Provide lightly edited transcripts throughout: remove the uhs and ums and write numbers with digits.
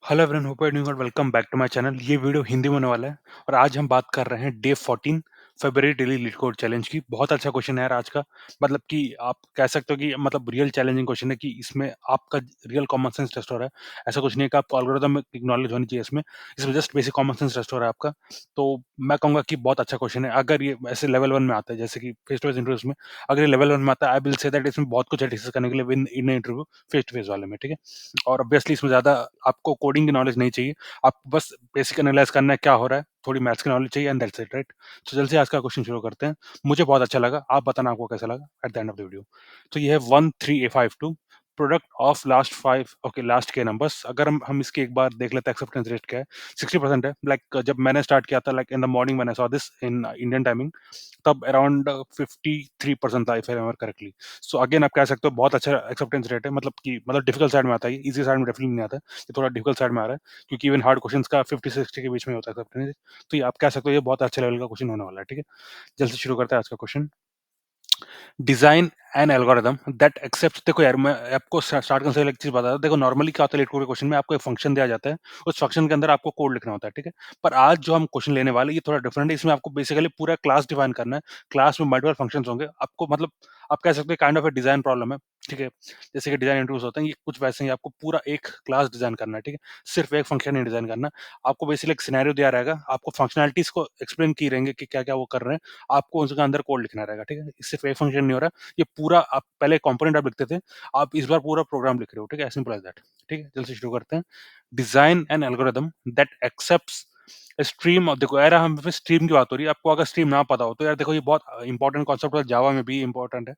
Hello everyone, hope you are doing good. Welcome back to my channel. ये video Hindi में होने वाला है और आज हम बात कर रहे हैं डे 14 फरवरी डेली लीड कोड चैलेंज की। बहुत अच्छा क्वेश्चन है यार आज का। मतलब कि आप कह सकते हो कि मतलब रियल चैलेंजिंग क्वेश्चन है कि इसमें आपका रियल कॉमन सेंस टेस्ट हो रहा है। ऐसा कुछ नहीं है कि आपको एल्गोरिथम की नॉलेज होनी चाहिए इसमें just basic common sense test हो रहा है आपका। तो मैं कहूँगा कि बहुत अच्छा क्वेश्चन है। अगर ये ऐसे लेवल 1 में आता है जैसे कि फेस टू फेस इंटरव्यूज़ में, अगर ये लेवल 1 में आता है, आई विल से दैट इसमें बहुत कुछ है डिस्कस करने के लिए इन इंटरव्यू फेस टू फेस वाले में, ठीक है? और ऑब्वियसली इसमें ज़्यादा आपको कोडिंग की नॉलेज नहीं चाहिए। आपको बस बेसिक एनालाइज़ करना है क्या हो रहा है, थोड़ी मैथ्स की नॉलेज चाहिए एंड दैट्स इट, राइट? तो जल्द से आज का क्वेश्चन शुरू करते हैं। मुझे बहुत अच्छा लगा, आप बताना आपको कैसा लगा at the end of the video. तो ये है 13A52 product of last K numbers. अगर हम इसकी एक बार देख लेते हैं एक्सेप्टेंस रेट क्या है, 60% है। लाइक जब मैंने स्टार्ट किया था, like in the morning when I saw this in Indian timing, तब अराउंड 53% था if I remember correctly. So again आप कह सकते हो बहुत अच्छा एक्सेप्टेंस रेट है। मतलब डिफिकल्ट साइड में आता है ये, ईज़ी साइड में डेफिनिटली नहीं आता है। ये थोड़ा डिफिकल्ट साइड में आ रहा है क्योंकि इवन हार्ड क्वेश्चंस का 50 से 60 के बीच में होता है एक्सेप्टेंस रेट। तो ये आप कह सकते हो ये बहुत अच्छे लेवल का क्वेश्चन होने वाला है, ठीक है? जल्द से शुरू करते हैं आज का question. Design N algorithm that accepts. देखो यार, मैं आपको स्टार्ट करने से पहले एक चीज बता दूं। देखो नॉर्मली क्या होता है, लेट कोड के क्वेश्चन में आपको एक फंक्शन दिया जाता है, उस फंक्शन के अंदर आपको कोड लिखना होता है, ठीक है? पर आज जो हम क्वेश्चन लेने वाले हैं, ये थोड़ा डिफरेंट है। इसमें आपको बेसिकली पूरा क्लास डिफाइन करना है। क्लास में मल्टीपल फंक्शंस होंगे आपको, मतलब आप कह सकते हैं kind of A design problem है, ठीक है? जैसे कि डिजाइन इंटरव्यूज होते हैं, ये कुछ वैसे ही आपको पूरा एक क्लास डिजाइन करना है, ठीक है? सिर्फ एक फंक्शन नहीं डिजाइन करना। आपको बेसिकली एक सिनेरियो दिया रहेगा, आपको फंक्शनैलिटीज को एक्सप्लेन की रहेंगे कि क्या क्या वो कर रहे हैं। आपको उसके अंदर कोड लिखना रहेगा, ठीक है? सिर्फ एक फंक्शन नहीं हो रहा। ये पूरा आप पहले कंपोनेंट आप लिखते थे, आप इस बार पूरा प्रोग्राम लिख रहे हो, ठीक है? सिंपल एज़ दैट, ठीक है? जल्द से शुरू करते हैं। Design an algorithm that accepts stream. अब देखो यार, हम पे स्ट्रीम की बात हो रही है। आपको अगर स्ट्रीम ना पता हो तो यार देखो, ये बहुत इंपॉर्टेंट कॉन्सेप्ट है, जावा में भी इंपॉर्टेंट है।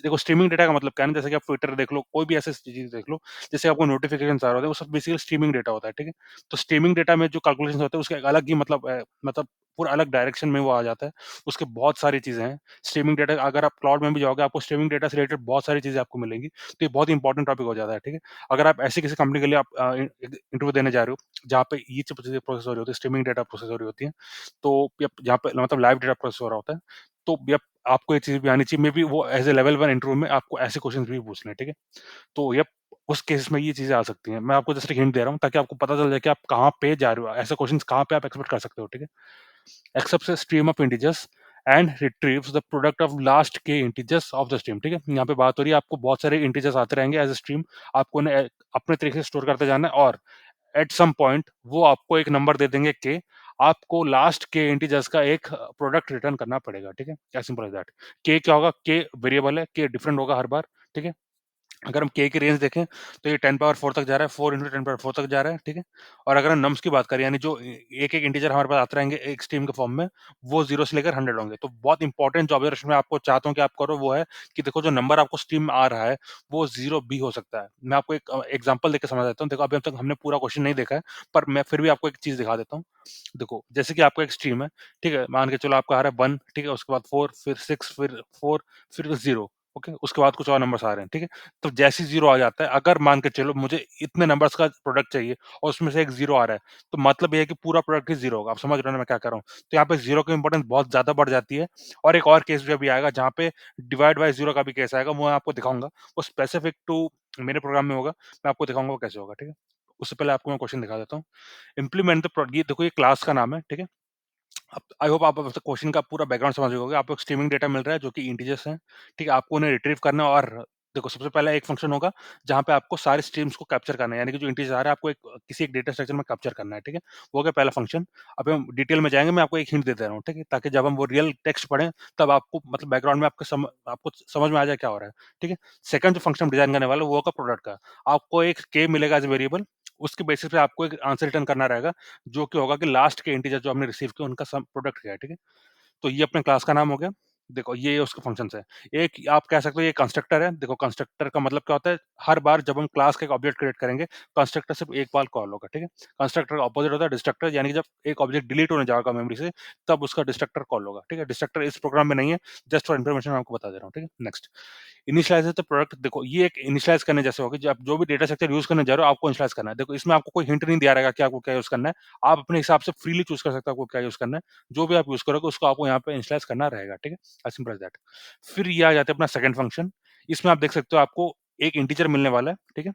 देखो स्ट्रीमिंग डेटा का मतलब क्या है ना, जैसे कि आप ट्विटर देख लो, कोई भी ऐसे चीज़ देख लो, जैसे आपको नोटिफिकेशन आ रहे होते हैं, वो सब बेसिकली स्ट्रीमिंग डेटा होता है, ठीक है? तो स्ट्रीमिंग डेटा में जो कैलकुलेशंस होते हैं, उसका एक अलग ही मतलब पूरा अलग डायरेक्शन में वो आ जाता है। उसके बहुत सारी चीज़ें हैं। स्ट्रीमिंग डेटा, अगर आप क्लाउड में भी जाओगे, आपको स्ट्रीमिंग डेटा से रिलेटेड बहुत सारी चीज़ें आपको मिलेंगी। तो ये बहुत इंपॉर्टेंट टॉपिक हो जाता है, ठीक है? अगर आप ऐसी किसी कंपनी के लिए आप इंटरव्यू देने जा रहे हो, जहाँ पे ये सब चीज़ें प्रोसेस हो रही होती है, स्ट्रीमिंग डेटा प्रोसेस हो रही होती है, तो यप जहाँ पे मतलब लाइव डेटा प्रोसेस हो रहा होता है, तो यप आपको ये चीज़ भी आनी चाहिए। मेबी वो एज़ अ लेवल 1 इंटरव्यू में आपको ऐसे क्वेश्चन्स भी पूछने हैं, ठीक है? तो यप उस केस में ये चीज़ें आ सकती हैं। मैं आपको जस्ट एक हिंट दे रहा हूँ ताकि आपको पता चल जाए कि आप कहाँ पे जा रहे हो। ऐसे क्वेश्चन्स कहाँ पे आप एक्सपेक्ट कर सकते हो, ठीक है? Accepts a stream of integers and retrieves the product of last के इंटीजर्स ऑफ द स्ट्रीम, ठीक है? यहाँ पे बात हो रही है, आपको बहुत सारे इंटीजर्स आते रहेंगे एज़ अ स्ट्रीम। आपको उन्हें अपने तरीके से स्टोर करते जाना है और एट सम पॉइंट वो आपको एक नंबर दे देंगे के, आपको लास्ट के इंटीजर्स का एक प्रोडक्ट रिटर्न करना पड़ेगा, ठीक है? As simple as that. के क्या होगा? के वेरिएबल है, के डिफरेंट होगा हर बार, ठीक है? अगर हम के की रेंज देखें तो ये 10 पावर 4 तक जा रहा है, 4 इंटू 10 पावर 4 तक जा रहा है, ठीक है? और अगर हम नम्स की बात करें, यानी जो एक-एक इंटीजर हमारे पास आते रहेंगे एक स्ट्रीम के फॉर्म में, वो 0 से लेकर 100 होंगे। तो बहुत इंपॉर्टेंट जो ऑब्जर्वेशन मैं आपको चाहता हूँ कि आप करो, वो है कि देखो जो नंबर आपको स्ट्रीम में आ रहा है, वो 0 भी हो सकता है। मैं आपको एक एग्ज़ाम्पल देके समझा देता हूँ। देखो अभी अब तक हमने पूरा क्वेश्चन नहीं देखा है, पर मैं फिर भी आपको एक चीज़ दिखा देता हूँ। देखो, जैसे कि आपका एक स्ट्रीम है, ठीक है? मान के चलो आपका आ रहा है 1, ठीक है? उसके बाद 4, फिर 6, फिर 4, फिर 0, ओके? उसके बाद कुछ और नंबर्स आ रहे हैं, ठीक है? तो जैसे ही 0 आ जाता है, अगर मान के चलो मुझे इतने नंबर्स का प्रोडक्ट चाहिए और उसमें से एक 0 आ रहा है, तो मतलब ये है कि पूरा प्रोडक्ट ही 0 होगा। आप समझ रहे हो ना मैं क्या कह रहा हूँ? तो यहाँ पे 0 की इम्पोर्टेंस बहुत ज़्यादा बढ़ जाती है। और एक और केस भी अभी आएगा जहाँ पे डिवाइड बाय 0 का भी केस आएगा, वो मैं आपको दिखाऊँगा। वो स्पेसिफिक टू मेरे प्रोग्राम में होगा, मैं आपको दिखाऊँगा वो कैसे होगा, ठीक है? उससे पहले आपको मैं क्वेश्चन दिखा देता हूँ। इम्प्लीमेंट द प्रो ये देखो, ये क्लास का नाम है, ठीक है? अब आई होप आप अब तक क्वेश्चन का पूरा बैकग्राउंड समझ गए होंगे। आपको एक स्ट्रीमिंग डेटा मिल रहा है जो कि इंटीजर्स हैं, ठीक है? आपको उन्हें रिट्रीव करना है और देखो सबसे पहला एक फंक्शन होगा जहाँ पे आपको सारे स्ट्रीम्स को कैप्चर करना है, यानी कि जो इंटीजर आ रहा है आपको एक किसी एक डेटा स्ट्रक्चर में कैप्चर करना है, ठीक है? वो हो गया पहला फंक्शन। अभी हम डिटेल में जाएँगे, मैं आपको एक हिंट दे दे रहा हूँ, ठीक है? ताकि जब हम वो रियल टेक्स्ट पढ़ें तब आपको मतलब बैकग्राउंड में आपको समझ में आ जाए क्या हो रहा है, ठीक है? सेकंड जो फंक्शन हम डिजाइन करने वाले हैं वो होगा प्रोडक्ट का। आपको एक के मिलेगा एज़ अ वेरिएबल, उसके बेसिस पे आपको एक आंसर रिटर्न करना रहेगा, जो कि होगा कि लास्ट के इंटीजर जो हमने रिसीव किए उनका सम प्रोडक्ट क्या है, ठीक है? तो ये अपने क्लास का नाम हो गया। देखो ये उसके फंक्शंस हैं। एक आप कह सकते हो ये कंस्ट्रक्टर है। देखो कंस्ट्रक्टर का मतलब क्या होता है, हर बार जब हम क्लास का एक ऑब्जेक्ट क्रिएट करेंगे, कंस्ट्रक्टर सिर्फ एक बार कॉल होगा, ठीक है? कंस्ट्रक्टर का अपोजिट होता है डिस्ट्रक्टर, यानी कि जब एक ऑब्जेक्ट डिलीट होने जाएगा मेमोरी से, तब उसका डिस्ट्रक्टर कॉल होगा, ठीक है? डिस्ट्रक्टर इस प्रोग्राम में नहीं है, जस्ट फॉर इन्फॉर्मेशन मैं आपको बता दे रहा हूँ, ठीक है? Next, initializer the product. देखो ये एक इनिशियलाइज़ करने जैसे होगा, जो आप जो भी डेटा स्ट्रक्चर यूज़ करने जा रहे हो, आपको इनिशियलाइज़ करना है। देखो इसमें आपको कोई हिंट नहीं दिया रहेगा कि आपको क्या यूज़ करना है। आप अपने हिसाब से फ्रीली चूज़ कर सकते हो आपको क्या यूज़ करना है। जो भी आप यूज़ करोगे उसको आपको यहाँ पे इनिशियलाइज़ करना रहेगा, ठीक है? As simple as that. फिर ये आ जाता है अपना सेकंड फंक्शन। इसमें आप देख सकते हो आपको एक इंटीजर मिलने वाला है, ठीक है?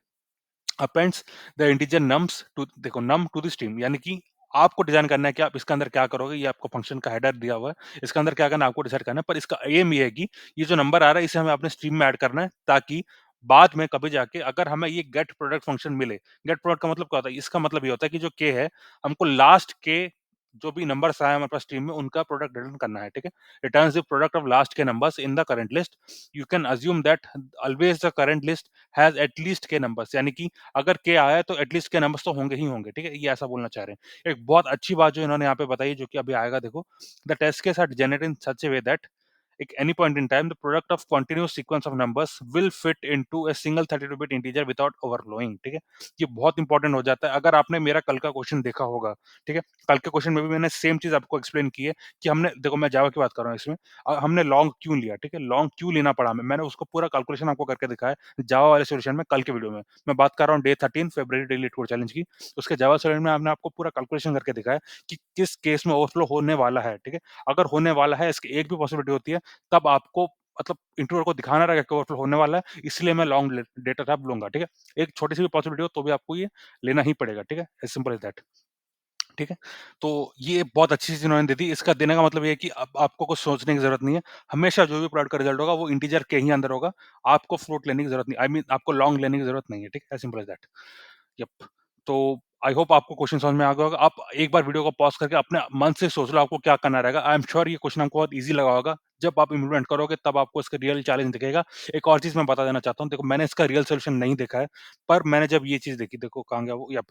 Happens the integer nums two देखो नम टू द स्ट्रीम, यानी कि आपको डिजाइन करना है कि आप इसके अंदर क्या करोगे। ये आपको फंक्शन का हेडर दिया हुआ है, इसके अंदर क्या करना है आपको डिसाइड करना है। पर इसका एम ये है कि ये जो नंबर आ रहा है इसे हमें अपने स्ट्रीम में ऐड करना है, ताकि बाद में कभी जाके अगर हमें ये गेट प्रोडक्ट फंक्शन मिले। गेट प्रोडक्ट का मतलब क्या होता है? इसका मतलब ये होता है कि जो के है, हमको लास्ट के जो भी नंबर्स आए हमारे पास स्ट्रीम में उनका प्रोडक्ट रिटर्न करना है, ठीक है। Returns the product of last K numbers in the current list. You can assume that always the current list has at least K numbers, यानी कि अगर के आया है तो एटलीस्ट के नंबर्स तो होंगे ही होंगे, ठीक है। ये ऐसा बोलना चाह रहे हैं। एक बहुत अच्छी बात जो इन्होंने यहाँ पे बताई, जो कि अभी आएगा देखो, the test case are generated in such a way that at any point in time the product of continuous sequence of numbers will fit into a single 32 bit integer without overflowing, ठीक है। ये बहुत important हो जाता है। अगर आपने मेरा कल का क्वेश्चन देखा होगा, ठीक है, कल के क्वेश्चन में भी मैंने सेम चीज आपको एक्सप्लेन की है कि हमने देखो, मैं जावा की बात कर रहा हूँ इसमें, हमने लॉन्ग क्यों लिया, ठीक है, लॉन्ग क्यों लेना पड़ा हमें, मैंने उसको पूरा कैलकुलेशन आपको करके दिखाया है जावा वाले सॉल्यूशन में। कल के वीडियो में मैं बात कर रहा हूँ डे 13 फरवरी डेली कोड चैलेंज की। उसके जावा सॉल्यूशन में हमने आपको पूरा कैलकुलेशन करके दिखाया है कि किस केस में ओवरफ्लो होने वाला है, ठीक है। अगर होने वाला है, इसकी एक भी पॉसिबिलिटी होती है, तब आपको मतलब इंटरव्यूअर को दिखाना रहेगा कि ओवरफ्लो होने वाला है, इसलिए मैं लॉन्ग डेटा टाइप लूँगा, ठीक है। एक छोटी-सी भी पॉसिबिलिटी हो तो भी आपको ये लेना ही पड़ेगा, ठीक है। एज़ सिंपल एज़ दैट, ठीक है। तो ये बहुत अच्छी चीज़ इन्होंने दे दी। इसका देने का मतलब ये है कि अब आपको कुछ सोचने की ज़रूरत नहीं है। हमेशा जो भी प्रोडक्ट का रिज़ल्ट होगा वो इंटीजर के ही अंदर होगा। आपको फ्लोट लेने की ज़रूरत नहीं, आई मीन आपको लॉन्ग लेने की ज़रूरत नहीं है, ठीक है। As simple as that. Yup. तो आई होप आपको क्वेश्चन समझ में आ गया होगा। आप एक बार वीडियो को पॉज़ करके अपने मन से सोच लो आपको क्या करना रहेगा। आई एम श्योर ये क्वेश्चन आपको बहुत ईज़ी लगा होगा। जब आप इम्प्लीमेंट करोगे तब आपको इसका रियल चैलेंज दिखेगा। एक और चीज़ मैं बता देना चाहता हूँ, देखो मैंने इसका रियल सॉल्यूशन नहीं देखा है, पर मैंने जब ये चीज़ देखी, देखो कहाँ गया वो, यप।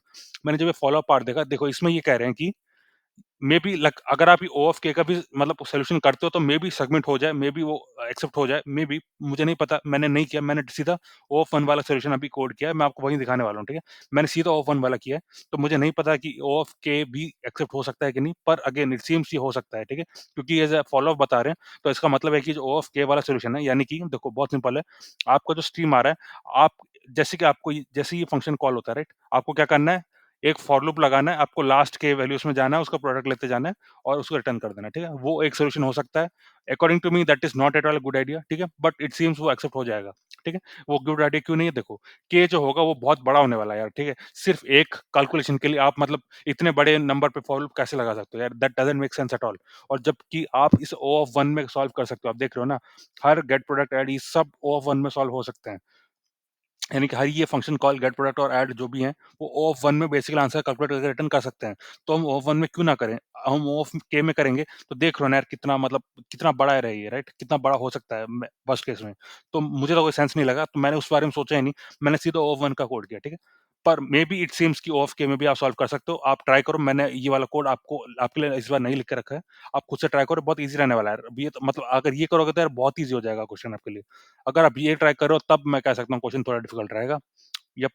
मैंने जब ये फॉलो अप पार्ट देखा, देखो इसमें ये कह रहे हैं कि मे बी लक अगर आप ये ओ ऑफ के का भी मतलब सॉल्यूशन करते हो तो मे बी सबमिट हो जाए, मे बी वो एक्सेप्ट हो जाए, मे बी, मुझे नहीं पता, मैंने नहीं किया। मैंने सीधा ओ ऑफ 1 वाला सॉल्यूशन अभी कोड किया है, मैं आपको वही दिखाने वाला हूँ, ठीक है। मैंने सीधा ओ ऑफ 1 वाला किया है, तो मुझे नहीं पता कि ओ ऑफ के भी एक्सेप्ट हो सकता है कि नहीं, पर अगेन इट सीम्स ये हो सकता है, ठीक है। क्योंकि एज़ अ फॉलो अप बता रहे हैं, तो इसका मतलब है कि जो ओ ऑफ के वाला सॉल्यूशन है, यानी कि देखो बहुत सिंपल है, आपका जो स्ट्रीम आ रहा है, आप जैसे कि आपको जैसे ये फंक्शन कॉल होता है, राइट? आपको क्या करना है, एक फॉर लूप लगाना है, आपको लास्ट के वैल्यूज़ में जाना है, उसका प्रोडक्ट लेते जाना है और उसको रिटर्न कर देना है, ठीक है? वो एक सॉल्यूशन हो सकता है। According to me that is not at all a good idea, ठीक है? बट इट सीम्स वो एक्सेप्ट हो जाएगा, ठीक है? वो गुड आइडिया क्यों नहीं है देखो, के जो होगा वो बहुत बड़ा होने वाला है यार, ठीक है? सिर्फ़ एक कैलकुलेशन के लिए आप मतलब इतने बड़े नंबर पे फॉर लूप कैसे लगा सकते हो यार? That doesn't make sense at all. और जबकि आप इस ओ ऑफ 1 में सॉल्व कर सकते हो, आप देख रहे हो ना, हर गेट प्रोडक्ट ऐड ये सब ओ ऑफ 1 में सॉल्व हो सकते हैं। यानी कि हर ये फंक्शन कॉल, गेट प्रोडक्ट और ऐड जो भी हैं, वो ओ ऑफ 1 में बेसिकली आंसर कैलकुलेट करके रिटर्न कर सकते हैं। तो हम ओ ऑफ 1 में क्यों ना करें? हम ओ ऑफ के में करेंगे, तो देख रहे हो ना यार कितना मतलब कितना बड़ा है ये, राइट? कितना बड़ा हो सकता है वर्स्ट केस में। तो मुझे तो कोई सेंस नहीं लगा, तो मैंने उस बारे में सोचा ही नहीं। मैंने सीधा ओ ऑफ 1 का कोड किया, ठीक है? पर मे बी इट सीम्स कि ओ ऑफ के में भी आप सॉल्व कर सकते हो। आप ट्राई करो, मैंने ये वाला कोड आपको आपके लिए इस बार नहीं लिख के रखा है। आप खुद से ट्राई करो, बहुत ईज़ी रहने वाला है यार। अब ये तो मतलब अगर ये करोगे तो यार बहुत ईज़ी हो जाएगा क्वेश्चन आपके लिए। अगर आप ये ट्राई करो तब मैं कह सकता हूँ क्वेश्चन थोड़ा डिफिकल्ट रहेगा। यप,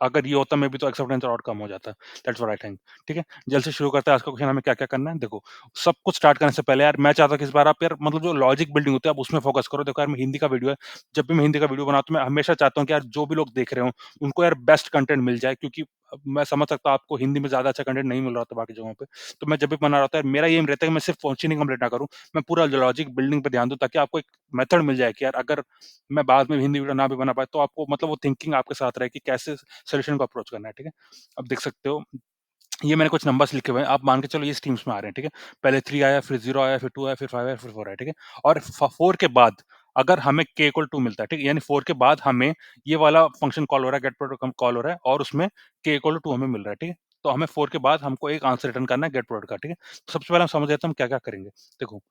अगर ये होता मे बी तो एक्सेप्टेंस और कम हो जाता। दैट्स व्हाट आई थिंक, ठीक है? जल्द से शुरू करते हैं आज का क्वेश्चन, हमें क्या-क्या करना है? देखो, सब कुछ स्टार्ट करने से पहले यार मैं चाहता हूँ कि इस बार आप यार मतलब जो लॉजिक बिल्डिंग होती है आप उसमें फोकस करो। देखो यार, मैं हिंदी का वीडियो है, जब भी मैं हिंदी का वीडियो बनाता हूँ मैं हमेशा चाहता हूँ कि यार जो भी लोग देख रहे हों, उनको यार बेस्ट कंटेंट मिल जाए, क्योंकि अब मैं समझ सकता हूँ आपको हिंदी में ज़्यादा अच्छा कंटेंट नहीं मिल रहा होता बाकी जगहों पे। तो मैं जब भी बना रहा होता है, मेरा ये एम रहता है कि मैं सिर्फ पहुँची नहीं कंप्लीट ना करूँ, मैं पूरा लॉजिक बिल्डिंग पे ध्यान दूँ, ताकि आपको एक मेथड मिल जाए कि यार अगर मैं बाद में हिंदी वीडियो ना भी बना पाए तो आपको मतलब वो थिंकिंग आपके साथ रहे कि कैसे सॉल्यूशन को अप्रोच करना है, ठीक है? अब देख सकते हो, ये मैंने कुछ नंबर्स लिखे हुए हैं, आप मान के चलो ये स्ट्रीम्स में आ रहे हैं, ठीक है? पहले 3 आया, फिर 0 आया, फिर 2 आया, फिर 5 आया, फिर 4 आया, ठीक है? और 4 के बाद अगर हमें k इक्वल 2 मिलता है, ठीक है? यानी 4 के बाद हमें ये वाला फंक्शन कॉल हो रहा है, गेट प्रोडक्ट कॉल हो रहा है और उसमें k इक्वल टू 2 हमें मिल रहा है, ठीक है? तो हमें 4 के बाद हमको एक आंसर रिटर्न करना है गेट प्रोडक्ट का, ठीक है? तो सबसे पहले हम समझ लेते हैं हम क्या-क्या करेंगे। देखो,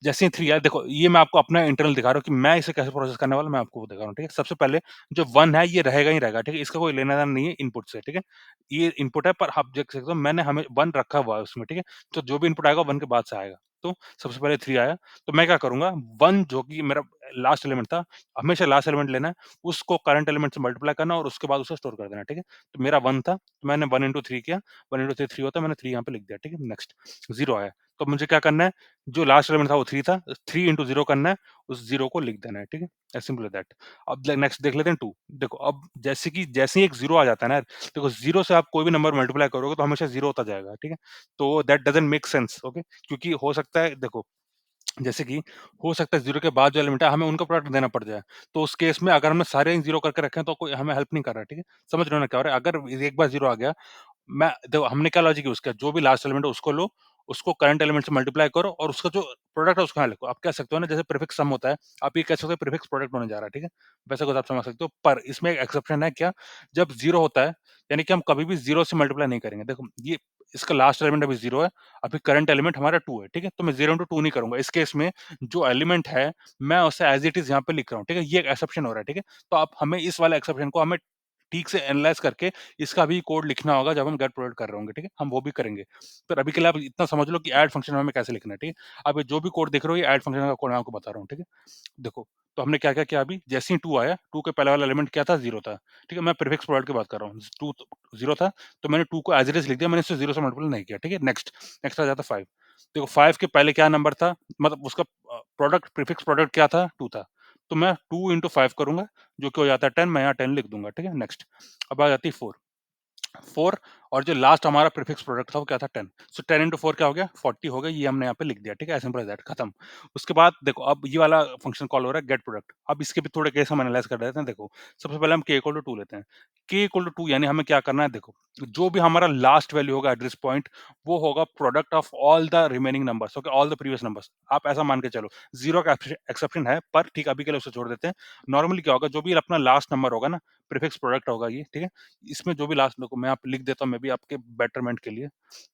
जैसे ही 3 आया, देखो ये मैं आपको अपना इंटरनल दिखा रहा हूँ कि मैं इसे कैसे प्रोसेस करने वाला हूँ, मैं आपको वो दिखा रहा हूँ, ठीक है? सबसे पहले जो 1 है ये रहेगा ही रहेगा, ठीक है? इसका कोई लेना-देना नहीं है इनपुट से, ठीक है? ये इनपुट है, पर आप देख सकते हो मैंने हमें 1 रखा हुआ है उसमें, ठीक है? तो जो भी इनपुट आएगा 1 के बाद से आएगा। तो सबसे पहले 3 आया, तो मैं क्या करूँगा, 1 जो कि मेरा लास्ट एलिमेंट था, हमेशा लास्ट एलिमेंट लेना है, उसको करंट एलिमेंट से मल्टीप्लाई करना और उसके बाद उसे स्टोर कर देना, ठीक है? तो मेरा 1 था, तो मैंने 1 इंटू 3 किया, 1 इंटू 3 3 होता है, मैंने 3 यहाँ पे लिख दिया, ठीक है? नेक्स्ट 0 आया, तो मुझे क्या करना है, जो लास्ट एलिमेंट था वो 3 था, 3 इंटू 0 करना है, उस 0 को लिख देना है, ठीक है? As simple as that. अब नेक्स्ट देख लेते हैं 2। देखो अब जैसे ही एक 0 आ जाता है ना यार, देखो 0 से आप कोई भी नंबर मल्टीप्लाई करोगे तो हमेशा 0 होता जाएगा, ठीक है? तो that doesn't make sense, okay? क्योंकि हो सकता है देखो जैसे कि हो सकता है 0 के बाद जो एलिमेंट है हमें उनका प्रोडक्ट देना पड़ जाए। तो उस केस में अगर हमने सारे 0 करके रखे हैं तो कोई हमें हेल्प नहीं कर रहा है, ठीक है? समझ रहे हो ना क्या हो रहा है? अगर एक बार 0 आ गया, मैं देखो हमने क्या लॉजिक यूज़ किया, जो भी लास्ट एलिमेंट है उसको लो, उसको करंट एलिमेंट से मल्टीप्लाई करो और उसका जो प्रोडक्ट है उसको यहाँ लिखो। आप कह सकते हो ना जैसे प्रीफिक्स सम होता है, आप ये कह सकते हो प्रीफिक्स प्रोडक्ट होने जा रहा है, ठीक है? वैसे कुछ आप समझ सकते हो, पर इसमें एक एक्सेप्शन है क्या? जब 0 होता है, यानी कि हम कभी भी 0 से मल्टीप्लाई नहीं करेंगे। देखो ये इसका लास्ट एलिमेंट अभी 0 है, अभी करंट एलिमेंट हमारा 2 है, ठीक है? तो मैं 0 इंटू 2 नहीं करूँगा। इस केस में जो एलिमेंट है, मैं उसे एज़ इट इज़ यहाँ पे लिख रहा हूँ, ठीक है? ये एक एक्सेप्शन हो रहा है, ठीक है? तो आप हमें इस वाले एक्सेप्शन को हमें ठीक से एनालाइज़ करके इसका भी कोड लिखना होगा जब हम गेट प्रोडक्ट कर रहे होंगे, ठीक है? हम वो भी करेंगे। पर अभी के लिए आप इतना समझ लो कि ऐड फंक्शन हमें कैसे लिखना है, ठीक है? आप ये जो भी कोड देख रहे हो ये ऐड फंक्शन का कोड मैं आपको बता रहा हूँ, ठीक है? देखो, तो हमने क्या-क्या किया अभी? जैसे ही 2 आया, 2 के पहले वाला एलिमेंट क्या था? 0 था, ठीक है? मैं प्रीफिक्स प्रोडक्ट की बात कर रहा हूँ। 2 तो 0 था, तो मैंने 2 को एज़ इट इज़ लिख दिया, मैंने इसे 0 से मल्टीप्लाई नहीं किया, ठीक है? नेक्स्ट, नेक्स्ट आ जाता है 5। देखो 5 के पहले क्या नंबर था? मतलब उसका प्रोडक्ट प्रीफिक्स प्रोडक्ट क्या था? 2 था। तो मैं 2 इंटू 5 करूँगा, जो कि हो जाता है 10, मैं यहाँ 10 लिख दूँगा, ठीक है? नेक्स्ट, अब आ जाती है 4। 4 और जो लास्ट हमारा प्रीफिक्स प्रोडक्ट था वो क्या था 10। सो 10 इंटू 4 क्या हो गया 40 हो गया, ये हमने यहाँ पे लिख दिया, ठीक है? एज़ सिंपल एज़ दैट, खत्म। उसके बाद देखो अब ये वाला फंक्शन कॉल हो रहा है गेट प्रोडक्ट। अब इसके भी थोड़े केस हम एनालाइज़ कर लेते हैं। देखो सबसे पहले हम k इक्वल टू 2 लेते हैं। k इक्वल टू 2 यानी हमें क्या करना है, देखो जो भी हमारा लास्ट वैल्यू होगा एट दिस पॉइंट वो होगा product of all the remaining numbers, okay? All the previous numbers. आप ऐसा मान के चलो 0 का एक्सेप्शन है, पर ठीक है अभी के लिए उसे छोड़ देते हैं। नॉर्मली क्या होगा, जो भी अपना लास्ट नंबर होगा ना, प्रीफिक्स प्रोडक्ट होगा ये, ठीक है? इसमें जो भी लास्ट देखो मैं आप लिख देता हूँ, मैं भी आपके बेटरमेंट के लिए।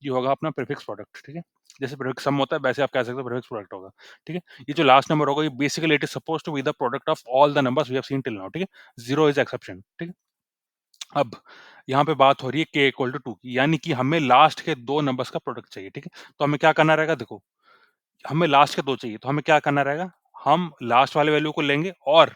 ये होगा अपना प्रीफिक्स प्रोडक्ट, ठीक है? जैसे प्रीफिक्स सम होता है वैसे आप कह सकते हो प्रीफिक्स प्रोडक्ट होगा, ठीक है? ये जो लास्ट नंबर होगा ये basically it is supposed to be the product of all the numbers we have seen till now, ठीक है? 0 इज़ एक्सेप्शन, ठीक है? अब यहाँ पे बात हो रही है k इक्वल टू 2 की, यानी कि हमें लास्ट के 2 नंबर्स का प्रोडक्ट चाहिए, ठीक है? तो हमें क्या करना रहेगा, देखो हमें लास्ट के 2 चाहिए, तो हमें क्या करना रहेगा, हम लास्ट वाले वैल्यू को लेंगे और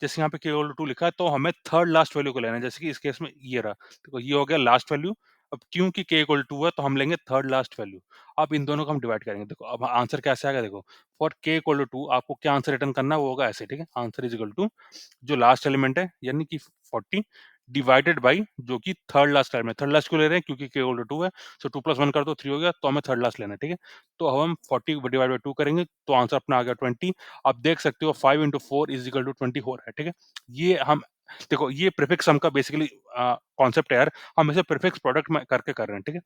जैसे यहाँ पे k इक्वल टू 2 लिखा है तो हमें थर्ड लास्ट वैल्यू को लेना है, जैसे कि इस केस में ये रहा। देखो ये हो गया लास्ट वैल्यू। अब क्योंकि k इक्वल टू 2 है तो हम लेंगे थर्ड लास्ट वैल्यू। अब इन दोनों को हम डिवाइड करेंगे। देखो अब आंसर कैसे आएगा, देखो फॉर k इक्वल टू 2 आपको क्या आंसर रिटर्न करना है वो होगा ऐसे, ठीक है? आंसर इज इक्वल टू जो लास्ट एलिमेंट है यानी कि 40 डिवाइडेड बाय जो कि third last element, third last क्यों ले रहे हैं क्योंकि k इक्वल टू 2 है। सो 2 प्लस 1 कर दो 3 हो गया, तो हमें थर्ड लास्ट लेना है, ठीक है? तो अब हम 40 डिवाइड बाय 2 करेंगे तो आंसर अपना आ गया 20। आप देख सकते हो 5 इंटू 4 इज इक्वल टू 20 हो रहा है, ठीक है? ये हम देखो ये प्रीफिक्स सम का बेसिकली कॉन्सेप्ट है यार, हम इसे प्रीफिक्स प्रोडक्ट में करके कर रहे हैं, ठीक है?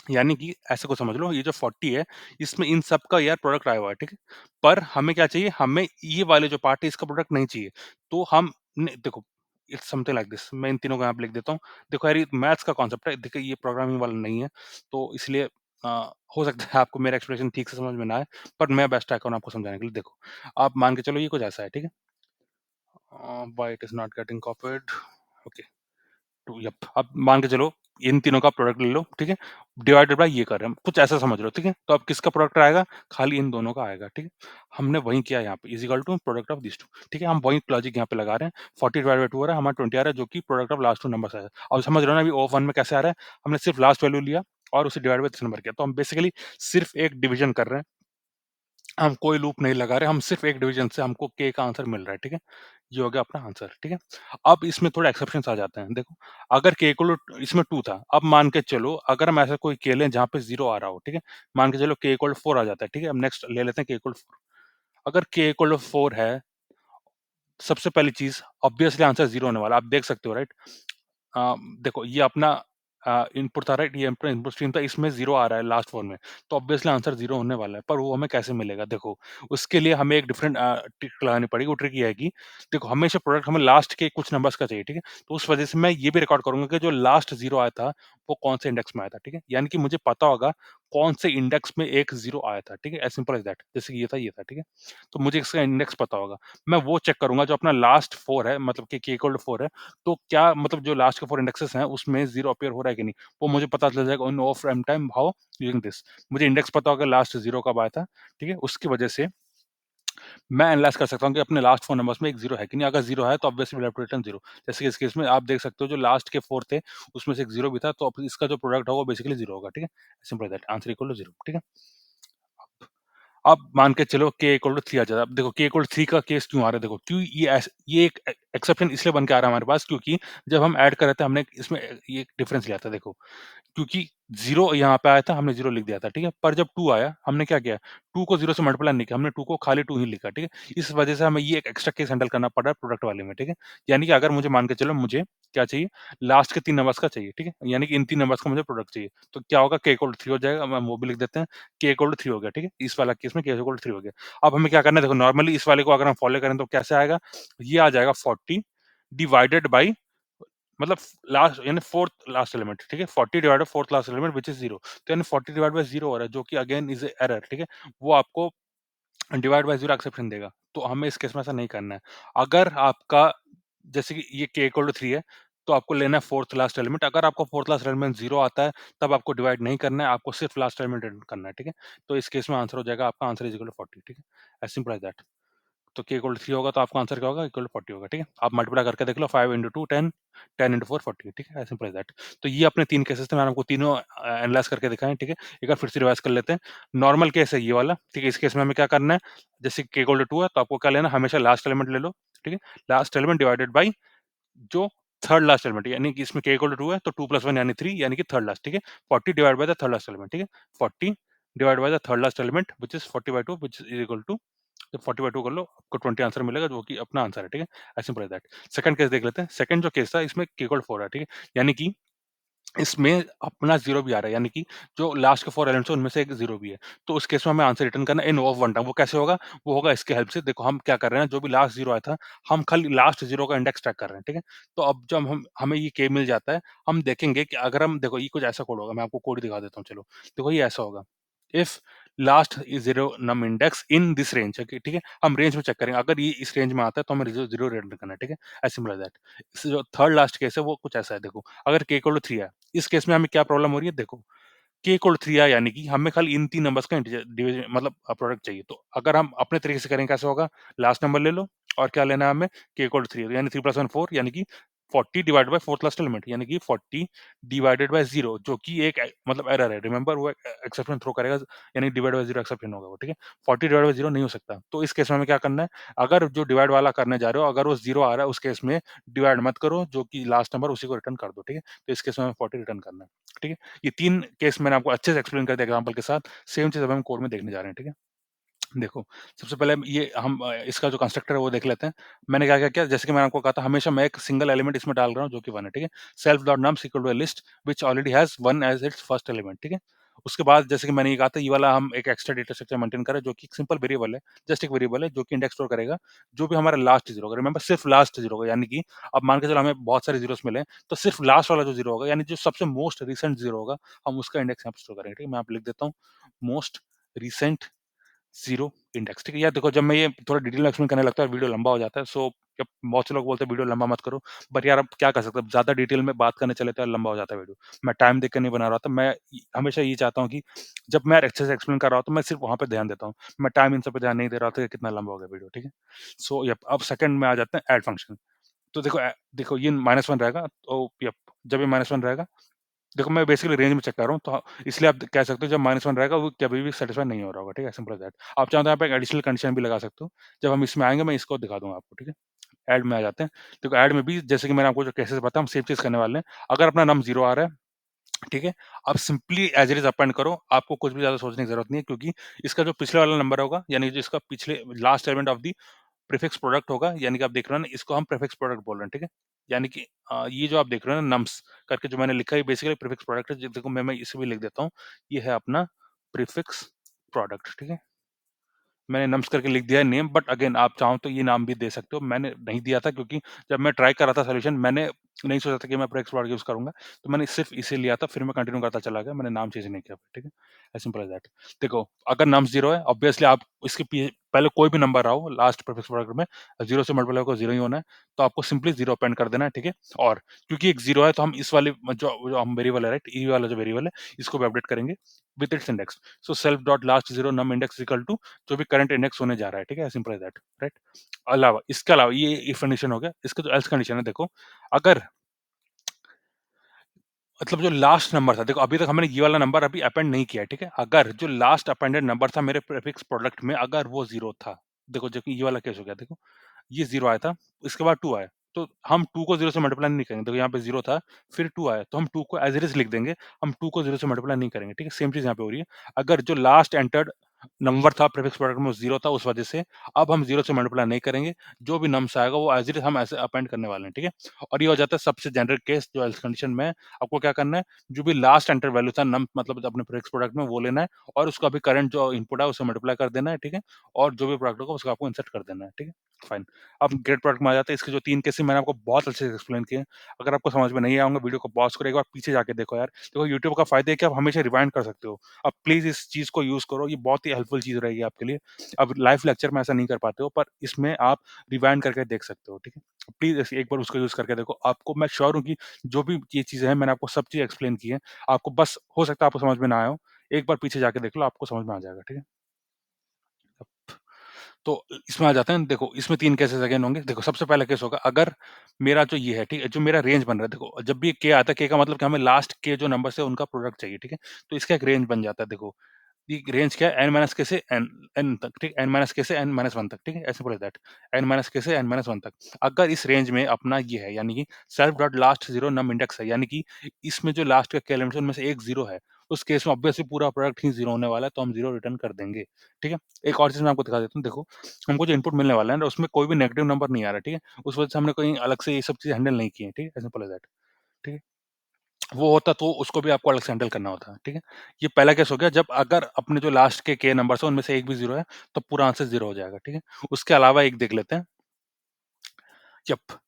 यानी कि ऐसे को समझ लो ये जो 40 है इसमें इन सब का यार प्रोडक्ट आया हुआ है, ठीक है? पर हमें क्या चाहिए, हमें ये वाले जो पार्ट है इसका प्रोडक्ट नहीं चाहिए। तो हम देखो इट्स समथिंग लाइक दिस, मैं इन तीनों को यहाँ पे लिख देता हूँ। देखो यार ये मैथ्स का कॉन्सेप्ट है, देखिए ये प्रोग्रामिंग वाला नहीं है, तो इसलिए हो सकता है आपको मेरा एक्सप्लेनेशन ठीक से समझ में ना आए, पर मैं बेस्ट ट्राई करूँ आपको समझाने के लिए। देखो आप मान के चलो ये कुछ ऐसा है, ठीक है? Why it is not getting copied, okay. To yup, अब मान के चलो इन तीनों का प्रोडक्ट ले लो, ठीक है? डिवाइडेड बाय ये कर रहे हैं, कुछ ऐसा समझ लो, ठीक है? तो अब किसका प्रोडक्ट आएगा, खाली इन दोनों का आएगा, ठीक है? हमने वही किया यहाँ पे is equal to product of this two, ठीक है? हम वही लॉजिक यहाँ पे लगा रहे हैं। 40 डिवाइड बाय 2 हो रहा है, हमारा 20 आ रहा है जो कि product of last two numbers है। अब समझ रहे हो ना अभी O1 में कैसे आ रहा है, हमने सिर्फ लास्ट वैल्यू लिया और उसे डिवाइड बाय दिस नंबर किया, तो हम बेसिकली सिर्फ एक डिवीजन कर रहे हैं। हम कोई लूप नहीं लगा रहे, हम सिर्फ एक डिवीजन से हमको k का आंसर मिल रहा है, ठीक है? ये हो गया अपना आंसर, ठीक है? अब इसमें थोड़े एक्सेप्शंस आ जाते हैं। देखो, अगर k इक्वल टू इसमें 2 था, अब मान के चलो अगर हम ऐसा कोई k लें जहाँ पे 0 आ रहा हो, ठीक है? मान के चलो k इक्वल टू 4 आ जाता है, ठीक है? अब नेक्स्ट ले लेते हैं k इक्वल टू 4। अगर k इक्वल टू 4 है, सबसे पहली चीज़ ऑब्वियसली आंसर 0 होने वाला है, आप देख सकते हो राइट? देखो ये अपना इनपुट था राइट, ये अपना इनपुट स्ट्रीम था, इसमें 0 आ रहा है लास्ट 4 में, तो ऑब्वियसली आंसर 0 होने वाला है, पर वो हमें कैसे मिलेगा? देखो, उसके लिए हमें एक डिफरेंट ट्रिक लगानी पड़ेगी, वो ट्रिक ये है कि देखो हमेशा प्रोडक्ट हमें लास्ट के कुछ नंबर्स का चाहिए, ठीक है? तो उस वजह से मैं ये भी रिकॉर्ड करूँगा कि जो लास्ट 0 आया था, वो कौन से इंडेक्स में आया था, ठीक है? यानी कि मुझे पता होगा कौन से इंडेक्स में एक 0 आया था, ठीक है? एज़ सिंपल एज़ दैट, जैसे कि ये था, ठीक है? तो मुझे इसका इंडेक्स पता होगा, मैं वो चेक करूँगा जो अपना लास्ट 4 है, मतलब कि k इक्वल टू 4 है, तो क्या मतलब जो लास्ट के 4 इंडेक्सेस हैं, उसमें 0 अपीयर हो रहा है कि नहीं? वो मुझे पता चल जाएगा on off RAM time how using this. मुझे इंडेक्स पता होगा लास्ट 0 कब आया था, ठीक है? उसकी वजह से मैं एनालाइज़ कर सकता हूँ कि अपने लास्ट 4 नंबर्स में एक 0 है कि नहीं? अगर 0 है तो obviously we have to return 0। जैसे कि इस केस में आप देख सकते हो जो लास्ट के 4 थे, उसमें से एक 0 भी था, तो अब इसका जो प्रोडक्ट होगा वो बेसिकली 0 होगा, ठीक है? Simple as that, answer equal to 0, ठीक है? अब मान के चलो k इक्वल टू 3 आ जाता है। अब देखो k इक्वल टू 3 का केस क्यों आ रहा है देखो, क्यों ये एक एक्सेप्शन इसलिए बन के आ रहा है हमारे पास, क्योंकि जब हम ऐड कर रहे थे हमने इसमें ये डिफरेंस लिया था देखो। क्योंकि 0 यहाँ पे आया था, हमने 0 लिख दिया था, ठीक है? पर जब 2 आया, हमने क्या किया, 2 को 0 से मल्टीप्लाई नहीं किया, हमने 2 को खाली 2 ही लिखा, ठीक है? इस वजह से हमें ये एक एक्स्ट्रा केस हैंडल करना पड़ रहा है प्रोडक्ट वाले में, ठीक है? यानी कि अगर मुझे मान के चलो मुझे क्या चाहिए, लास्ट के 3 नंबर्स का चाहिए, ठीक है? यानी कि इन 3 नंबर्स का मुझे प्रोडक्ट चाहिए, तो क्या होगा k इक्वल टू 3 हो जाएगा, हम वो भी लिख देते हैं, k इक्वल टू 3 हो गया, ठीक है? इस वाला केस में k इक्वल टू 3 हो गया। अब हमें क्या करना है देखो, नॉर्मली इस वाले को अगर हम फॉलो करें तो कैसे आएगा, ये आ जाएगा 40 डिवाइडेड बाय मतलब लास्ट यानी फोर्थ लास्ट एलिमेंट, ठीक है? 40 divided by fourth last element which is 0, तो यानी 40 डिवाइड बाय 0 हो रहा है, जो कि अगेन इज़ एरर, ठीक है? वो आपको डिवाइड बाय 0 एक्सेप्शन देगा, तो हमें इस केस में ऐसा नहीं करना है। अगर आपका जैसे कि ये k इक्वल टू 3 है, तो आपको लेना है फोर्थ लास्ट एलिमेंट, अगर आपको फोर्थ लास्ट एलिमेंट 0 आता है, तब आपको डिवाइड नहीं करना है, आपको सिर्फ लास्ट एलिमेंट रिटर्न करना है, ठीक है? तो इस केस में आंसर हो जाएगा आपका आंसर इज़ इक्वल टू 40, ठीक है? As simple as that. तो k इक्वल टू 3 होगा तो आपका आंसर क्या होगा, इक्वल टू 40 होगा, ठीक है? आप मल्टीप्लाई करके देख लो, 5 इंटू 2 10, 10 इंटू 4 40, ठीक है? As simple as that. तो ये अपने 3 केसेस थे, मैंने आपको तीनों एनालाइज़ करके दिखाए हैं, ठीक है? एक बार फिर से रिवाइज़ कर लेते हैं। नॉर्मल केस है ये वाला, ठीक है? इस केस में हमें क्या करना है, जैसे k इक्वल टू 2 है, तो आपको क्या लेना है, हमेशा लास्ट एलिमेंट ले लो, ठीक है? लास्ट एलिमेंट डिवाइडेड बाय जो थर्ड लास्ट एलिमेंट, यानी कि इसमें k इक्वल टू 2 है, तो 2 प्लस 1 यानी 3, यानी कि थर्ड लास्ट, ठीक है? 40 divide by the third last element, ठीक है? 40 divide by the third last element which is 40 by 2 which is equal to, जब 40 बाय 2 कर लो, आपको 20 आंसर मिलेगा, जो कि अपना आंसर है, ठीक है? As simple as that. Second case देख लेते हैं। सेकंड जो केस था, इसमें k इक्वल टू 4 है, ठीक है? यानी कि इसमें अपना 0 भी आ रहा है, यानी कि जो लास्ट के 4 एलिमेंट्स हैं, उनमें से एक 0 भी है। तो उस केस में हमें आंसर रिटर्न करना है इन ऑफ वन टाइम। वो कैसे होगा? वो होगा इसके हेल्प से। देखो हम क्या कर रहे हैं, जो भी लास्ट 0 आया था, हम खाली लास्ट 0 का इंडेक्स ट्रैक कर रहे हैं, ठीक है? तो अब जब हम हमें ये k मिल जाता है, हम देखेंगे कि अगर हम देखो ये कुछ ऐसा कोड होगा, मैं आपको कोड दिखा देता हूँ, चलो। देखो ये ऐसा होगा, if last is 0 num index in this range, ठीक है? हम रेंज में चेक करेंगे, अगर ये इस रेंज में आता है, तो हमें 0 रिटर्न करना है, ठीक है? As simple as that. इस जो थर्ड लास्ट केस है, वो कुछ ऐसा है देखो, अगर k इक्वल टू 3 है, इस केस में हमें क्या प्रॉब्लम हो रही है देखो, k इक्वल टू 3 आया, यानी कि हमें खाली इन 3 नंबर्स का इंटीजर डिवीज़न मतलब प्रोडक्ट चाहिए। तो अगर हम अपने तरीके से करेंगे, कैसे होगा? लास्ट नंबर ले लो और क्या लेना है हमें, k इक्वल टू 3 यानी 3 प्लस 1 4, यानी कि 40 divided by fourth last element, यानी कि 40 डिवाइडेड बाय 0, जो कि एक मतलब एरर है। रिमेंबर वो एक्सेप्शन थ्रो करेगा, यानी डिवाइड बाय 0 एक्सेप्शन होगा वो, ठीक है? 40 डिवाइड बाय 0 नहीं हो सकता। तो इस केस में हमें क्या करना है, अगर जो डिवाइड वाला करने जा रहे हो, अगर वो 0 आ रहा है, उस केस में डिवाइड मत करो, जो कि लास्ट नंबर उसी को रिटर्न कर दो, ठीक है? तो इस केस में हमें 40 रिटर्न करना है, ठीक है? ये 3 केस मैंने आपको अच्छे से एक्सप्लेन कर दिया एग्जांपल के साथ। सेम चीज़ अब हम कोड में देखने जा रहे हैं, ठीक है? देखो, सबसे पहले ये हम इसका जो कंस्ट्रक्टर है वो देख लेते हैं। मैंने क्या-क्या किया, जैसे कि मैंने आपको कहा था, हमेशा मैं एक सिंगल एलिमेंट इसमें डाल रहा हूँ, जो कि 1 है, ठीक है? Self dot nums equal to a list which already has 1 as its first element, ठीक है? उसके बाद जैसे कि मैंने ये कहा था, ये वाला हम एक एक्स्ट्रा डेटा स्ट्रक्चर मेंटेन कर रहे हैं, जो कि एक सिंपल वेरिएबल है, जस्ट एक वेरिएबल है, जो कि इंडेक्स स्टोर करेगा, जो भी हमारा लास्ट 0 होगा। रिमेंबर सिर्फ लास्ट 0 होगा, यानी कि अब मान के चलो हमें बहुत सारे ज़ीरोस मिले हैं, तो सिर्फ लास्ट वाला जो 0 होगा, यानी जो सबसे मोस्ट रिसेंट 0 होगा, हम उसका इंडेक्स यहाँ पे स्टोर करेंगे, ठीक है? मैं यहाँ पे लिख देता हूँ, मोस्ट रिसेंट 0 इंडेक्स, ठीक है? यार देखो, जब मैं ये थोड़ा डिटेल में एक्सप्लेन करने लगता है, वीडियो लंबा हो जाता है, सो जब बहुत से लोग बोलते हैं वीडियो लंबा मत करो, बट यार अब क्या कर सकते हैं, ज़्यादा डिटेल में बात करने चले तो यार लंबा हो जाता है वीडियो। मैं टाइम देख के नहीं बना रहा था, मैं हमेशा ये चाहता हूँ कि जब मैं अच्छे से एक्सप्लेन कर रहा हूँ, तो मैं सिर्फ वहाँ पे ध्यान देता हूँ। मैं टाइम इन सब पे ध्यान नहीं दे रहा था कि कितना लंबा हो गया वीडियो, ठीक है? सो यप, अब सेकंड में आ जाते हैं ऐड फंक्शन। तो देखो देखो ये -1 रहेगा, तो यप, जब ये -1 रहेगा, देखो मैं बेसिकली रेंज में चेक कर रहा हूँ, तो इसलिए आप कह सकते हो जब -1 रहेगा, वो कभी भी सैटिस्फाई नहीं हो रहा होगा, ठीक है? Simple as that. आप चाहो तो यहाँ पे एक एडिशनल कंडीशन भी लगा सकते हो। जब हम इसमें आएँगे, मैं इसको दिखा दूँगा आपको, ठीक है? ऐड में आ जाते हैं। देखो ऐड में भी जैसे कि मैंने आपको जो केसेस बताया, हम सेम चीज़ करने वाले हैं। अगर अपना नम 0 आ रहा है, ठीक है? आप simply as it is append करो, आपको कुछ भी ज़्यादा सोचने की ज़रूरत नहीं है, क्योंकि इसका जो पिछले वाला नंबर होगा, यानी जो इसका पिछले last element of the prefix product होगा, यानी कि आप देख रहे हो ना, इसको हम प्रीफिक्स प्रोडक्ट बोल रहे हैं, ठीक है? यानी कि ये जो आप देख रहे हो ना, नम्स करके जो मैंने लिखा है, बेसिकली प्रीफिक्स प्रोडक्ट है। देखो मैं इसे भी लिख देता हूँ, ये है अपना प्रीफिक्स प्रोडक्ट, ठीक है? मैंने नम्स करके लिख दिया है नेम, बट अगेन आप चाहो तो ये नाम भी दे सकते हो। मैंने नहीं दिया था, क्योंकि जब मैं ट्राई कर रहा था सॉल्यूशन, मैंने नहीं सोचा था कि मैं प्रीफिक्स प्रोडक्ट यूज़ करूँगा, तो मैंने सिर्फ इसे लिया था, फिर मैं कंटिन्यू करता चला गया, मैंने नाम चेंज नहीं किया, ठीक है? As simple as that. देखो, अगर नम्स 0 है, ऑब्वियसली आप इसके पहले कोई भी नंबर आओ लास्ट प्रीफिक्स प्रोडक्ट में, 0 से मल्टीप्लाई होकर 0 ही होना है, तो आपको सिंपली 0 अपेंड कर देना है, ठीक है? और क्योंकि एक 0 है, तो हम इस वाले जो हम वेरिएबल है, राइट? ये वाला जो वेरिएबल है, इसको भी अपडेट करेंगे with its index. So self dot last 0 num index equal to जो भी करंट इंडेक्स होने जा रहा है, ठीक है? Simple as that, right? अलावा इसके अलावा ये इफ कंडीशन हो गया, इसका जो एल्स कंडीशन है देखो, अगर मतलब जो लास्ट नंबर था, देखो अभी तक हमने ये वाला नंबर अभी अपेंड नहीं किया है, ठीक है? अगर जो लास्ट अपेंडेड नंबर था मेरे प्रीफिक्स प्रोडक्ट में, अगर वो 0 था, देखो जबकि ये वाला केस हो गया देखो, ये 0 आया था, इसके बाद 2 आया, तो हम 2 को 0 से मल्टीप्लाई नहीं करेंगे, देखो यहाँ पे 0 था, फिर 2 आया, तो हम 2 को एज़ इट इज़ लिख देंगे, हम 2 को 0 से मल्टीप्लाई नहीं करेंगे, ठीक है? सेम चीज़ यहाँ पे हो रही है। अगर जो लास्ट एंटर्ड नंबर था प्रीफिक्स प्रोडक्ट में वो 0 था, उस वजह से अब हम 0 से मल्टीप्लाई नहीं करेंगे, जो भी नम्स आएगा वो एज़ इट इज़ हम ऐसे अपेंड करने वाले हैं, ठीक है? और ये हो जाता है सबसे जेनेरिक केस जो एल्स कंडीशन में है। आपको क्या करना है, जो भी लास्ट एंटर वैल्यू था नम मतलब अपने प्रीफिक्स प्रोडक्ट में वो लेना है और उसका अभी करंट जो इनपुट है उसे मल्टीप्लाई कर देना है, ठीक है? और जो भी प्रोडक्ट होगा उसको आपको इंसर्ट कर देना है, ठीक है? फाइन। अब ग्रेड प्रोडक्ट में आ जाते हैं, इसके जो 3 केसेस मैंने आपको बहुत अच्छे से एक्सप्लेन किए हैं। अगर आपको समझ में नहीं आए होंगे, वीडियो को पॉज़ करो, एक बार पीछे जाके देखो यार। देखो यूट्यूब का फ़ायदा है कि आप हमेशा रिवाइंड कर सकते हो। अब प्लीज़ इस चीज़ को यूज़ करो, ये बहुत ही हेल्पफुल चीज़ रहेगी आपके लिए। अब लाइव लेक्चर में ऐसा नहीं कर पाते हो, पर इसमें आप रिवाइंड करके देख सकते हो, ठीक है? प्लीज़ ऐसे एक बार उसको यूज़ करके देखो। आपको मैं श्योर हूँ कि जो भी ये चीज़ें हैं, मैंने आपको सब चीज़ एक्सप्लेन की है। आपको बस हो सकता है आपको समझ में ना आया हो, एक बार पीछे जाके देख लो, आपको समझ में आ जाएगा, ठीक है? तो इसमें आ जाते हैं, देखो इसमें 3 केसेस अगेन होंगे। देखो सबसे पहला केस होगा, अगर मेरा जो ये है, ठीक है? जो मेरा रेंज बन रहा है, देखो जब भी के आता है, के का मतलब कि हमें लास्ट के जो नंबर्स है उनका प्रोडक्ट चाहिए, ठीक है? तो इसका एक रेंज बन जाता है देखो। ये रेंज क्या है, n माइनस के से n तक, ठीक है? n माइनस के से n माइनस 1 तक, ठीक है? As simple as that. n minus के से n माइनस 1 तक। अगर इस रेंज में अपना ये है, यानी कि self dot last 0 num index है, यानी कि इसमें जो लास्ट के एलिमेंट्स है उनमें से एक 0 है, उस केस में ऑब्वियसली पूरा प्रोडक्ट ही 0 होने वाला है, तो हम 0 रिटर्न कर देंगे, ठीक है? एक और चीज़ मैं आपको दिखा देता हूँ, देखो हमको जो इनपुट मिलने वाला है ना, उसमें कोई भी नेगेटिव नंबर नहीं आ रहा है, ठीक है? उस वजह से हमने कोई अलग से ये सब चीज़ हैंडल नहीं की है, ठीक है? एज़ सिंपल एज़ दैट, ठीक है? वो होता तो उसको भी आपको अलग से हैंडल करना होता, ठीक है? ये पहला केस हो गया, जब अगर अपने जो लास्ट के नंबर्स हैं उनमें से एक भी 0 है, तो पूरा आंसर 0 हो जाएगा, ठीक है? उसके अलावा एक देख लेते हैं।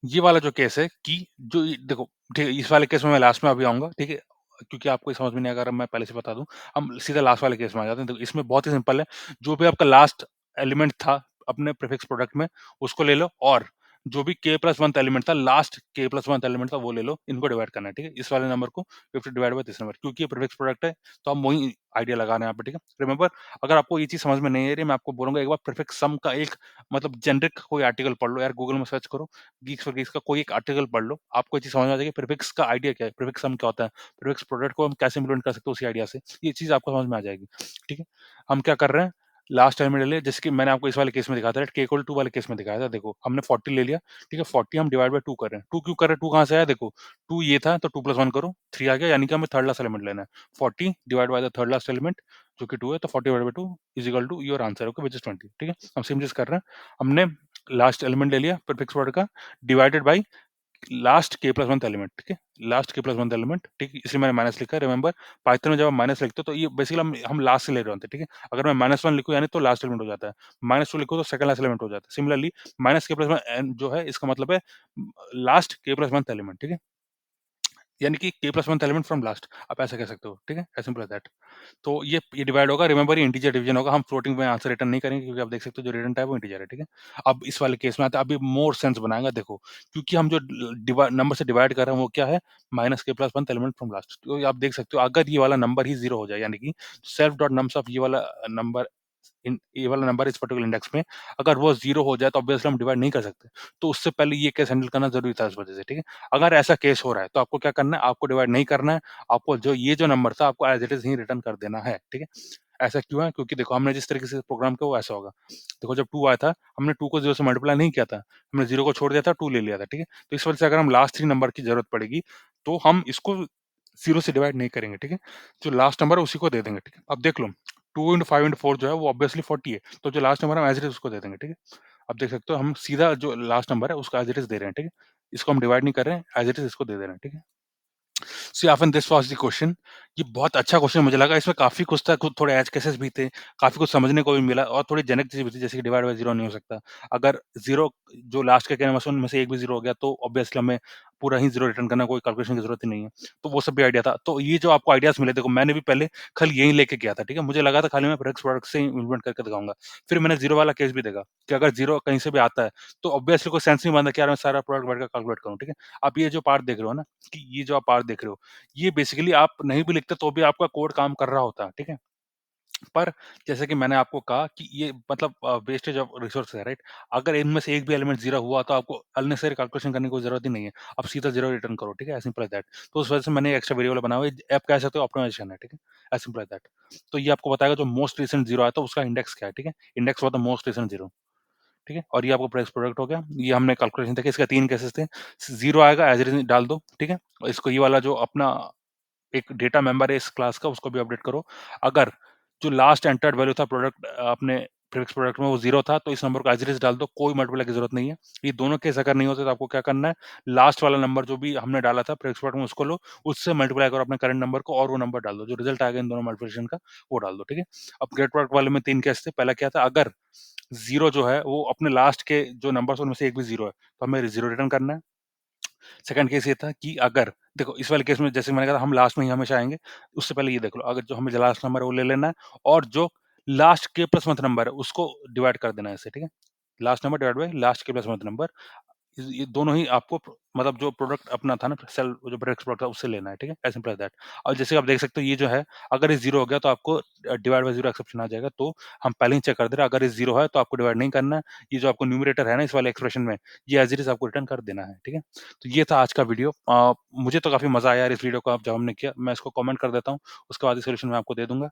ये वाला जो केस है कि जो ये देखो, ठीक है, इस वाले केस में मैं लास्ट में अभी आऊँगा, ठीक है? क्योंकि आपको ये समझ में नहीं आएगा, अगर मैं पहले से बता दूँ। हम सीधा लास्ट वाले केस में आ जाते हैं। देखो इसमें बहुत ही सिंपल है, जो भी आपका लास्ट एलिमेंट था अपने प्रीफिक्स प्रोडक्ट में, उसको ले लो और जो भी k+1th एलिमेंट था, लास्ट k+1th एलिमेंट था, वो ले लो, इनको डिवाइड करना है, ठीक है? इस वाले नंबर को 50 डिवाइड बाय दिस नंबर, क्योंकि ये प्रीफिक्स प्रोडक्ट है, तो हम वही आइडिया लगा रहे हैं यहाँ पे, ठीक है? रिमेंबर, अगर आपको ये चीज़ समझ में नहीं आ रही, मैं आपको बोलूँगा एक बार प्रीफिक्स सम का एक मतलब जेनेरिक कोई आर्टिकल पढ़ लो यार, गूगल में सर्च करो, गीक्स फॉर गीक्स का कोई एक आर्टिकल पढ़ लो, आपको ये चीज़ समझ में आ जाएगी प्रीफिक्स का आइडिया क्या है, प्रीफिक्स सम क्या होता है, प्रीफिक्स प्रोडक्ट को हम कैसे इम्प्लीमेंट कर सकते हैं उसी आइडिया से, ये चीज़ आपको समझ में आ जाएगी, ठीक है? हम क्या कर रहे हैं, लास्ट एलिमेंट ले लिया, जैसे कि मैंने आपको इस वाले केस में दिखाया था, k इक्वल टू 2 वाले केस में दिखाया था, देखो हमने 40 ले लिया, ठीक है? 40 हम डिवाइड बाय 2 कर रहे हैं, 2 क्यों कर रहे हैं, 2 कहाँ से आया देखो, 2 ये था तो 2 प्लस 1 करो, 3 आ गया, यानी कि हमें थर्ड लास्ट एलिमेंट लेना है, 40 divide by the third last element जो कि 2 है, तो 40 divide by 2 is equal to your answer, okay, which is 20, ठीक है? हम सेम चीज़ कर रहे हैं, हमने लास्ट एलिमेंट ले लिया प्रीफिक्स वर्ड का, divided by last k+1th element, ठीक है? लास्ट k+1th एलिमेंट, ठीक है? इसलिए मैंने माइनस लिखा है, रिमेंबर पाइथन में जब आप माइनस लिखते हो तो ये बेसिकली हम लास्ट से ले रहे होते हैं, ठीक है? अगर मैं -1 लिखूँ यानी तो लास्ट एलिमेंट हो जाता है, -2 लिखूँ तो सेकंड लास्ट एलिमेंट हो जाता है। सिमिलरली माइनस k+1 n जो है इसका मतलब है लास्ट k+1th एलिमेंट, ठीक है? यानी कि k+1th एलिमेंट फ्रॉम लास्ट, आप ऐसा कह सकते हो, ठीक है? As simple as that. तो ये डिवाइड होगा, रिमेंबर ये इंटीजर डिवीजन होगा, हम फ्लोटिंग में आंसर रिटर्न नहीं करेंगे क्योंकि आप देख सकते हो जो रिटर्न टाइप है वो इंटीजर है, ठीक है? अब इस वाले केस में आता है, अभी मोर सेंस बनाएगा देखो, क्योंकि हम जो नंबर से डिवाइड कर रहे हैं वो क्या है, minus k+1th element from last, तो आप देख सकते हो अगर ये वाला नंबर ही 0 हो जाए, यानी कि सेल्फ डॉट नम्स ऑफ ये वाला नंबर इन ये वाला नंबर इस पर्टिकुलर इंडेक्स में अगर वो 0 हो जाए तो ऑब्वियसली हम डिवाइड नहीं कर सकते। तो उससे पहले ये केस हैंडल करना ज़रूरी था इस वजह से, ठीक है? अगर ऐसा केस हो रहा है तो आपको क्या करना है, आपको डिवाइड नहीं करना है, आपको जो ये जो नंबर था आपको as it is he return कर देना है, ठीक है? ऐसा क्यों है? क्योंकि देखो हमने जिस तरीके से प्रोग्राम किया वो ऐसा होगा। देखो जब 2 आया था, हमने 2 को 0 से मल्टीप्लाई नहीं किया था, हमने 0 को छोड़ दिया था, 2 ले लिया था, ठीक है? तो इस वजह से अगर हम लास्ट 3 नंबर की ज़रूरत पड़ेगी, तो हम इसको 0 से डिवाइड नहीं करेंगे, ठीक है? जो लास्ट नंबर है उसी को दे देंगे, ठीक है? अब देख लो 2 into 5 into 4 जो है वो ऑब्वियसली 40 है, तो जो लास्ट नंबर है हम एज़ इट इज़ उसको दे देंगे, ठीक है? अब देख सकते हो हम सीधा जो लास्ट नंबर है उसको एज़ इट इज़ दे रहे हैं, ठीक है? इसको हम डिवाइड नहीं कर रहे हैं, एज़ इट इज़ इसको दे दे रहे हैं, ठीक है? See often this was the question. ये बहुत अच्छा क्वेश्चन मुझे लगा, इसमें काफ़ी कुछ था, कुछ थोड़े एज केसेस भी थे, काफ़ी कुछ समझने को भी मिला और थोड़ी जेनेरिक चीज़ें भी थी, जैसे कि डिवाइड बाय 0 नहीं हो सकता। अगर 0 जो लास्ट के नंबर्स हैं उनमें से एक भी 0 हो गया तो ऑब्वियसली हमें पूरा ही 0 रिटर्न करना, कोई कैलकुलेशन की ज़रूरत ही नहीं है। तो वो सब भी आइडिया था। तो ये जो आपको आइडियाज़ मिले, देखो मैंने भी पहले खाली यही लेके गया था, ठीक है? मुझे लगा था खाली मैं प्रोडक्ट्स प्रोडक्ट से ही इम्प्लीमेंट करके दिखाऊँगा। फिर मैंने 0 वाला केस भी देखा कि अगर 0 कहीं से भी आता है, तो ऑब्वियसली कोई सेंस नहीं बनता कि यार मैं सारा प्रोडक्ट बैठ के कैलकुलेट करूँ, ठीक है? आप ये जो पार्ट देख रहे हो ना, कि ये जो आप पार्ट देख रहे हो, ये बेसिकली आप नहीं भी लिखते तो भी आपका कोड काम कर रहा होता है, ठीक है? पर जैसे कि मैंने आपको कहा कि ये मतलब वेस्टेज ऑफ रिसोर्स है, राइट? अगर इनमें से एक भी एलिमेंट 0 हुआ तो आपको अननेसेसरी कैलकुलेशन करने की कोई ज़रूरत ही नहीं है। आप सीधा 0 रिटर्न करो, ठीक है? As simple as that. तो उस वजह से मैंने एक्स्ट्रा वेरिएबल बनाया हुआ है, आप कह सकते हो ऑप्टिमाइज़ेशन है, ठीक है? As simple as that. तो ये आपको बताएगा जो मोस्ट रिसेंट 0 आया था उसका इंडेक्स क्या है, ठीक है? Index for the most recent 0, ठीक है? और ये आपको प्राइस प्रोडक्ट हो गया। ये हमने कैलकुलेशन देखा, इसका 3 केसेस थे। 0 आएगा एज़ इट इज़ डाल दो, ठीक है? और इसको ये वाला जो अपना एक डेटा मेंबर है इस क्लास का उसको भी अपडेट करो। अगर जो लास्ट एंटर्ड वैल्यू था प्रोडक्ट अपने प्रीवियस प्रोडक्ट में वो 0 था तो इस नंबर को एज़ इट इज़ डाल दो, कोई मल्टीप्लाई की ज़रूरत नहीं है। ये दोनों केस अगर नहीं होते तो आपको क्या करना है, लास्ट वाला नंबर जो भी हमने डाला था प्रीवियस प्रोडक्ट में उसको लो, उससे मल्टीप्लाई करो अपने करंट नंबर को और वो नंबर डाल दो। जो रिजल्ट आएगा इन दोनों मल्टीप्लिकेशन का वो डाल दो, ठीक है? अब ग्रेट प्रोडक्ट वाले में 3 केस थे। पहला क्या था, अगर 0 जो है वो अपने लास्ट के जो नंबर्स हैं उनमें से एक भी 0 है, तो हमें 0 रिटर्न करना है। सेकंड केस ये था कि अगर देखो इस वाले केस में जैसे मैंने कहा था हम लास्ट में ही हमेशा आएँगे, उससे पहले ये देख लो अगर जो हमें जो लास्ट नंबर है वो ले लेना है और जो लास्ट के प्लस मंथ नंबर है उसको डिवाइड कर देना है इससे, ठीक है? Last number divide by last के प्लस मंथ नंबर। ये दोनों ही आपको मतलब जो प्रोडक्ट अपना था ना सेल जो प्रोडक्ट प्रोडक्ट था उससे लेना है, ठीक है? As simple as that. और जैसे आप देख सकते हो ये जो है अगर ये 0 हो गया तो आपको डिवाइड बाय 0 एक्सेप्शन आ जाएगा, तो हम पहले ही चेक कर दे रहे हैं अगर ये 0 है तो आपको डिवाइड नहीं करना है। ये जो आपको न्यूमरेटर है ना इस वाले एक्सप्रेशन में, ये एज़ इट इज़ आपको रिटर्न कर देना है, ठीक है? तो ये था आज का वीडियो। मुझे तो काफ़ी मज़ा आया यार इस वीडियो को आप जब हमने किया। मैं इसको कमेंट कर देता हूँ, उसके बाद ये सॉल्यूशन मैं आपको दे दूँगा।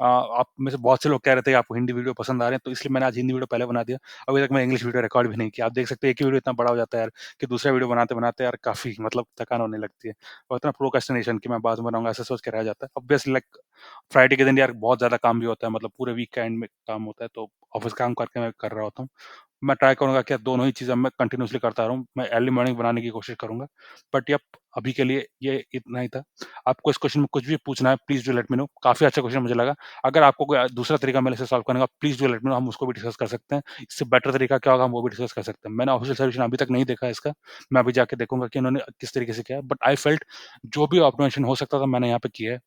आप में से बहुत से लोग कह रहे थे कि आपको हिंदी वीडियो पसंद आ रहे हैं, तो इसलिए मैंने आज हिंदी वीडियो पहले बना दिया। अभी तक मैं इंग्लिश वीडियो रिकॉर्ड भी नहीं किया। आप देख सकते हैं एक ही वीडियो इतना बड़ा हो जाता है यार कि दूसरा वीडियो बनाते-बनाते यार काफ़ी मतलब थकान होने लगती है। और इतना प्रोक्रेस्टिनेशन कि मैं बाद में बनाऊँगा ऐसा सोच के रह जाता है। ऑब्वियसली लाइक फ्राइडे के दिन यार बहुत ज़्यादा काम भी होता है, मतलब पूरे वीक का एंड में काम होता है, तो ऑफ़िस काम करके मैं कर रहा होता हूँ। मैं ट्राई करूँगा कि दोनों ही चीज़ें मैं कंटिन्यूअसली करता रहूँ। मैं अर्ली मॉर्निंग बनाने की कोशिश करूँगा। बट यप, अभी के लिए ये इतना ही था। आपको इस क्वेश्चन में कुछ भी पूछना है please do let me know. काफ़ी अच्छा क्वेश्चन मुझे लगा। अगर आपको कोई दूसरा तरीका मेरे से सॉल्व करने का please do let me know, हम उसको भी डिस्कस कर सकते हैं। इससे बेटर तरीका क्या होगा हम वो भी डिस्कस कर सकते हैं। मैंने ऑफिशियल सॉल्यूशन अभी तक नहीं देखा है इसका। मैं अभी जाके देखूँगा कि उन्होंने किस तरीके से किया है। बट आई फेल्ट जो भी ऑप्टिमाइज़ेशन हो सकता था मैंने यहाँ पे किया है।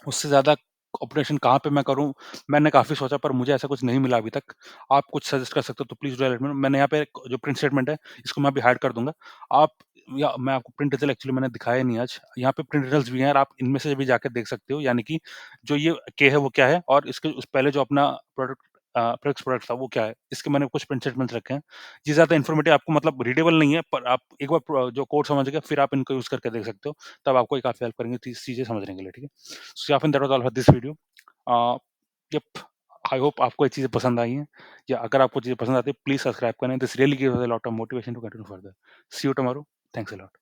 उससे ज़्यादा ऑपरेशन कहाँ पे मैं करूँ, मैंने काफ़ी सोचा पर मुझे ऐसा कुछ नहीं मिला अभी तक। आप कुछ सजेस्ट कर सकते हो तो please do let me know. मैंने यहाँ पे एक जो प्रिंट स्टेटमेंट है, इसको मैं अभी हाइड कर दूँगा। आप या मैं आपको प्रिंट रिजल्ट एक्चुअली मैंने दिखाया नहीं आज। यहाँ पे प्रिंट रिजल्ट्स भी हैं और आप इनमें से भी जाके देख सकते हो। यानी कि जो ये के है वो क्या है और इसके उस पहले जो अपना प्रोडक्ट प्रेक्स प्रोडक्ट था वो क्या है। इसके मैंने कुछ प्रिंट स्टेटमेंट्स रखे हैं। ये ज़्यादा इन्फॉर्मेटिव आपको मतलब रीडेबल नहीं है पर आप एक बार जो कोड समझ गए फिर आप इनको यूज़ करके देख सकते हो। तब आपको ये काफ़ी हेल्प करेंगे चीज़ें समझने के लिए, ठीक है? So I think that was all for this video. Uh, yup, I hope आपको ये चीज़ें पसंद आई हैं या अगर आपको चीज़ें पसंद आती है प्लीज़ सब्सक्राइब करें। This really gives a lot of motivation to continue further. See you tomorrow. Thanks a lot.